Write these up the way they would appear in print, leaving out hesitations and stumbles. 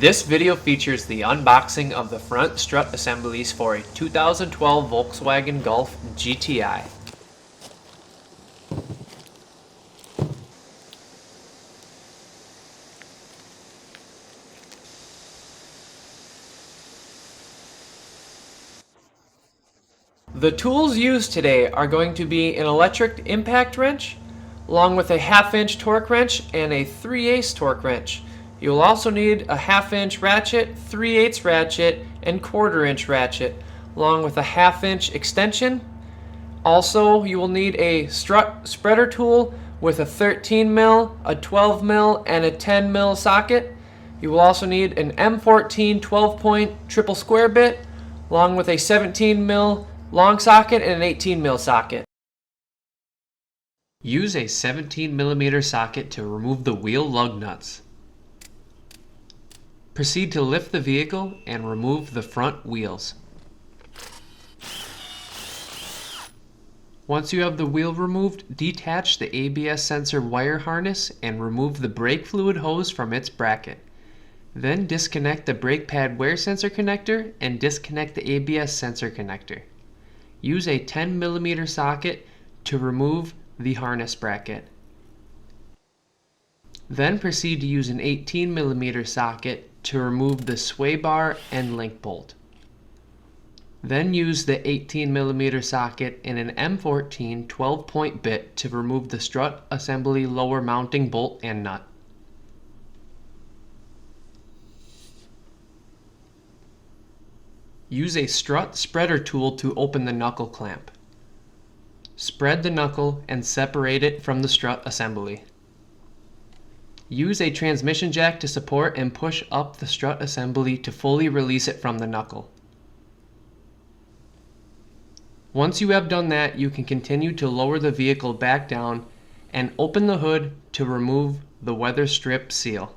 This video features the unboxing of the front strut assemblies for a 2012 Volkswagen Golf GTI. The tools used today are going to be an electric impact wrench, along with a 1/2 inch torque wrench and a 3/8 torque wrench. You will also need a 1/2 inch ratchet, 3/8 ratchet, and 1/4 inch ratchet, along with a 1/2 inch extension. Also, you will need a strut spreader tool with a 13 mil, a 12 mil, and a 10 mil socket. You will also need an M14 12-point triple square bit, along with a 17 mil long socket and an 18 mil socket. Use a 17mm socket to remove the wheel lug nuts. Proceed to lift the vehicle and remove the front wheels. Once you have the wheel removed, detach the ABS sensor wire harness and remove the brake fluid hose from its bracket. Then disconnect the brake pad wear sensor connector and disconnect the ABS sensor connector. Use a 10mm socket to remove the harness bracket. Then proceed to use an 18mm socket to remove the sway bar and link bolt. Then use the 18mm socket and an M14 12-point bit to remove the strut assembly lower mounting bolt and nut. Use a strut spreader tool to open the knuckle clamp. Spread the knuckle and separate it from the strut assembly. Use a transmission jack to support and push up the strut assembly to fully release it from the knuckle. Once you have done that, you can continue to lower the vehicle back down and open the hood to remove the weather strip seal.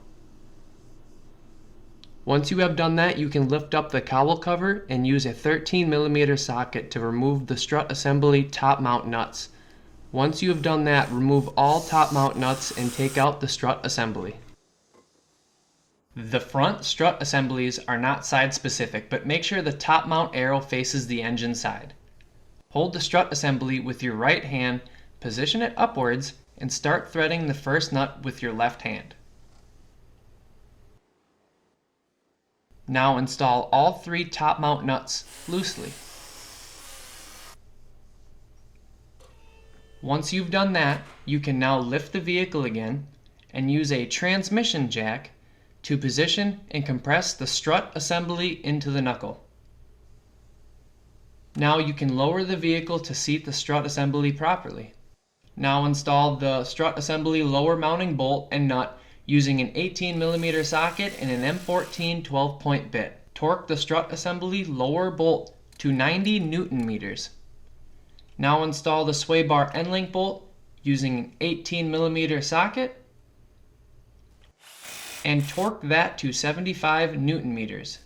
Once you have done that, you can lift up the cowl cover and use a 13mm socket to remove the strut assembly top mount nuts. Once you have done that, remove all top mount nuts and take out the strut assembly. The front strut assemblies are not side specific, but make sure the top mount arrow faces the engine side. Hold the strut assembly with your right hand, position it upwards, and start threading the first nut with your left hand. Now install all 3 top mount nuts loosely. Once you've done that, you can now lift the vehicle again and use a transmission jack to position and compress the strut assembly into the knuckle. Now you can lower the vehicle to seat the strut assembly properly. Now install the strut assembly lower mounting bolt and nut using an 18mm socket and an M14 12-point bit. Torque the strut assembly lower bolt to 90 Newton meters. Now install the sway bar end link bolt using an 18mm socket and torque that to 75 Newton meters.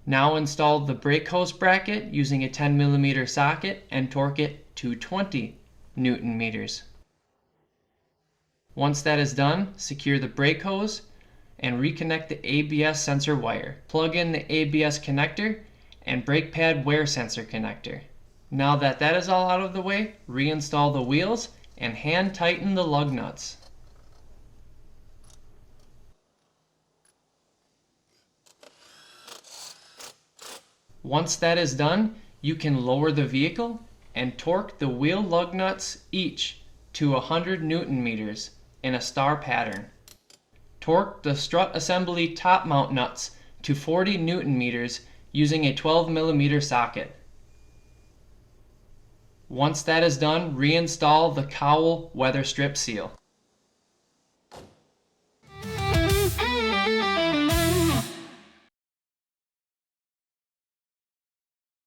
Now install the brake hose bracket using a 10mm socket and torque it to 20 Newton meters. Once that is done, secure the brake hose and reconnect the ABS sensor wire. Plug in the ABS connector and brake pad wear sensor connector. Now that that is all out of the way, reinstall the wheels and hand tighten the lug nuts. Once that is done, you can lower the vehicle and torque the wheel lug nuts each to 100 Newton meters in a star pattern. Torque the strut assembly top mount nuts to 40 Newton meters using a 12mm socket. Once that is done, reinstall the cowl weather strip seal.